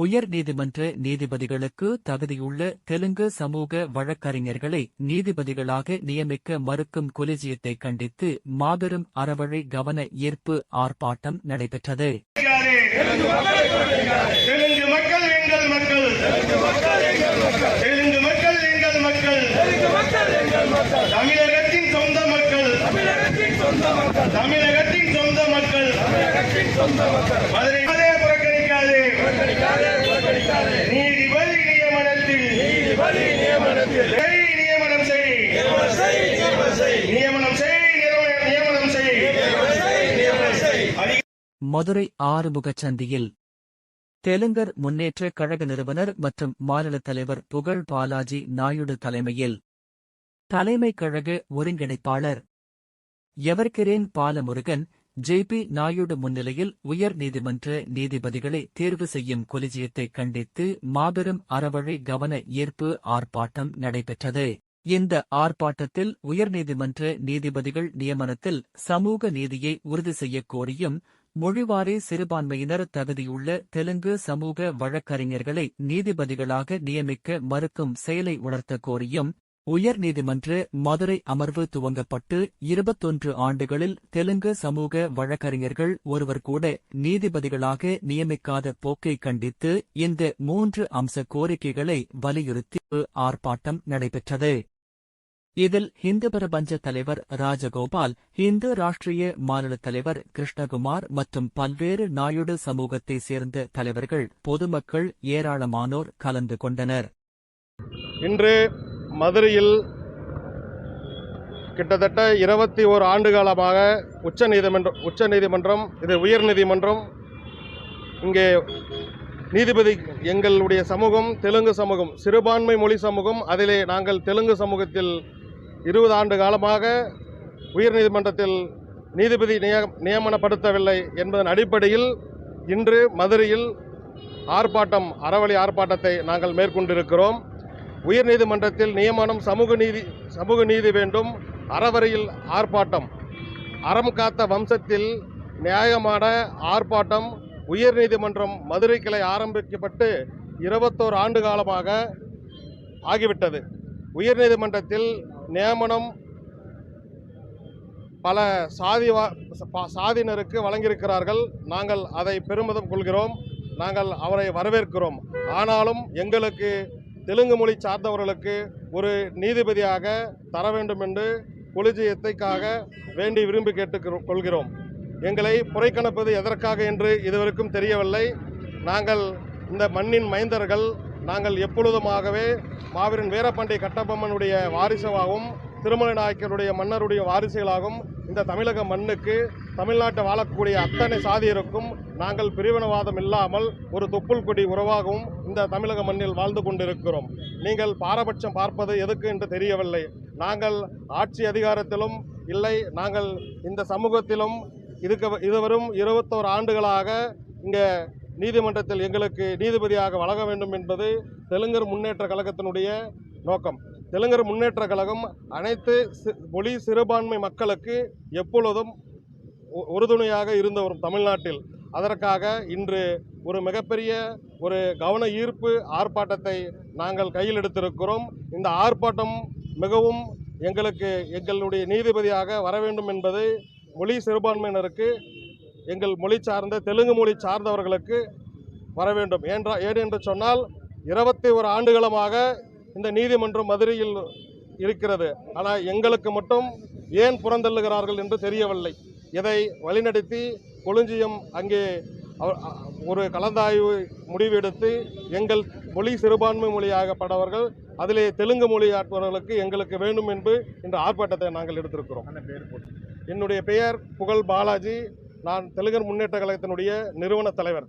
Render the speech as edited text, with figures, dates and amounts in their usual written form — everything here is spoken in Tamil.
உயர் நீதிமன்ற நீதிபதிகளுக்கு தகுதியுள்ள தெலுங்கு சமூக வழக்கறிஞர்களை நீதிபதிகளாக நியமிக்க மறுக்கும் கொலிஜியத்தை கண்டித்து மாபெரும் அறவழி கவன ஈர்ப்பு ஆர்ப்பாட்டம் நடைபெற்றது. தமிழகத்தின் சொந்த மக்கள், தமிழகத்தின் சொந்த மக்கள், மதுரை புறக்கணிக்காது. நீதிபதி நியமனத்தில் நியமனம் செய், நியமனம் செய், நியமனம் செய். மதுரை ஆறுமுகச் சந்தியில் தெலுங்கர் முன்னேற்ற கழக நிறுவனர் மற்றும் மாநில தலைவர் புகழ் பாலாஜி நாயுடு தலைமையில் தலைமை கழக ஒருங்கிணைப்பாளர் எவர்கிரேன் பாலமுருகன் ஜே.பி. நாயுடு முன்னிலையில் உயர் நீதிமன்ற நீதிபதிகளை தேர்வு செய்யும் கொலிஜியத்தை கண்டித்து மாபெரும் அறவழி கவன ஈர்ப்பு ஆர்ப்பாட்டம் நடைபெற்றது. இந்த ஆர்ப்பாட்டத்தில் உயர்நீதிமன்ற நீதிபதிகள் நியமனத்தில் சமூக நீதியை உறுதி செய்யக் கோரியும், மொழிவாரி சிறுபான்மையினர் தகுதியுள்ள தெலுங்கு சமூக வழக்கறிஞர்களை நீதிபதிகளாக நியமிக்க மறுக்கும் செயலை உணர்த்த கோரியும், உயர்நீதிமன்ற மதுரை அமர்வு துவங்கப்பட்டு 21 ஆண்டுகளில் தெலுங்கு சமூக வழக்கறிஞர்கள் ஒருவர் கூட நீதிபதிகளாக நியமிக்காத போக்கை கண்டித்து இந்த 3 அம்ச கோரிக்கைகளை வலியுறுத்தி ஆர்ப்பாட்டம் நடைபெற்றது. இதில் ஹிந்து பிரபஞ்ச தலைவர் ராஜகோபால், இந்து ராஷ்டிரிய மாநில தலைவர் கிருஷ்ணகுமார் மற்றும் பல்வேறு நாயுடு சமூகத்தைச் சேர்ந்த தலைவர்கள், பொதுமக்கள் ஏராளமானோர் கலந்து கொண்டனர். இன்று மதுரையில் கிட்டத்தட்ட 21 ஆண்டுகாலமாக உச்சநீதிமன்றம், இது உயர்நீதிமன்றம், இங்கே நீதிபதி எங்களுடைய சமூகம் தெலுங்கு சமூகம், சிறுபான்மை மொழி சமூகம். அதிலே நாங்கள் தெலுங்கு சமூகத்தில் 20 ஆண்டு காலமாக உயர்நீதிமன்றத்தில் நீதிபதி நியமனப்படுத்தவில்லை என்பதன் அடிப்படையில் இன்று மதுரையில் அறவழி ஆர்ப்பாட்டத்தை நாங்கள் மேற்கொண்டிருக்கிறோம். உயர்நீதிமன்றத்தில் நியமனம், சமூக நீதி வேண்டும், அறவழியில் ஆர்ப்பாட்டம், அறம் காத்த வம்சத்தில் நியாயமான ஆர்ப்பாட்டம். உயர்நீதிமன்றம் மதுரை கிளை ஆரம்பிக்கப்பட்டு 21 ஆண்டு காலமாக ஆகிவிட்டது. உயர்நீதிமன்றத்தில் நியமனம் பல சாதியினருக்கு வழங்கியிருக்கிறார்கள். நாங்கள் அதை பெருமிதம் கொள்கிறோம், நாங்கள் அவரை வரவேற்கிறோம். ஆனாலும் எங்களுக்கு தெலுங்கு மொழி சார்ந்தவர்களுக்கு ஒரு நீதிபதியாக தர வேண்டும் என்று கொலிஜியத்தைக்காக வேண்டி விரும்பி கேட்டுக்கொள்கிறோம். எங்களை புறக்கணிப்பது எதற்காக என்று இதுவரைக்கும் தெரியவில்லை. நாங்கள் இந்த மண்ணின் மைந்தர்கள். நாங்கள் எப்பொழுதுமாகவே மாவீரன் வீரபாண்டிய கட்டபொம்மனுடைய வாரிசாகவும் திருமலை நாயக்கருடைய மன்னருடைய வாரிசுகளாகவும் இந்த தமிழக மண்ணுக்கு, தமிழ்நாட்டை வாழக்கூடிய அத்தனை சாதியருக்கும் நாங்கள் பிரிவினவாதம் இல்லாமல் ஒரு தொப்புள் கொடி உறவாகவும் இந்த தமிழக மண்ணில் வாழ்ந்து கொண்டிருக்கிறோம். நீங்கள் பாரபட்சம் பார்ப்பது எதுக்கு என்று தெரியவில்லை. நாங்கள் ஆட்சி அதிகாரத்திலும் இல்லை, நாங்கள் இந்த சமூகத்திலும் இதுவரும் 21 ஆண்டுகளாக இங்கே நீதிமன்றத்தில் எங்களுக்கு நீதிபதியாக வழங்க வேண்டும் என்பது தெலுங்கர் முன்னேற்ற கழகத்தினுடைய நோக்கம். தெலுங்கர் முன்னேற்ற கழகம் அனைத்து மொழி சிறுபான்மை மக்களுக்கு எப்பொழுதும் உறுதுணையாக இருந்து வரும் தமிழ்நாட்டில். அதற்காக இன்று ஒரு மிகப்பெரிய ஒரு கவன ஈர்ப்பு ஆர்ப்பாட்டத்தை நாங்கள் கையில் எடுத்திருக்கிறோம். இந்த ஆர்ப்பாட்டம் மிகவும் எங்களுடைய நீதிபதியாக வர வேண்டும் என்பது மொழி சிறுபான்மையினருக்கு, எங்கள் மொழி சார்ந்த தெலுங்கு மொழி சார்ந்தவர்களுக்கு வர வேண்டும். ஏனென்று சொன்னால் 21 ஆண்டுகளமாக இந்த நீதிமன்றம் மதுரையில் இருக்கிறது. ஆனால் எங்களுக்கு மட்டும் ஏன் புறந்தள்ளுகிறார்கள் என்று தெரியவில்லை. இதை வழிநடத்தி கொலிஜியம் அங்கே ஒரு கலந்தாய்வு முடிவெடுத்து எங்கள் மொழி சிறுபான்மை மொழியாகப்பட்டவர்கள், அதிலே தெலுங்கு மொழியாற்றவர்களுக்கு எங்களுக்கு வேண்டும் என்று இந்த ஆர்ப்பாட்டத்தை நாங்கள் எடுத்திருக்கிறோம். என்னுடைய பெயர் புகழ் பாலாஜி. நான் தெலுங்கர் முன்னேற்ற கழகத்தினுடைய நிறுவன தலைவர்.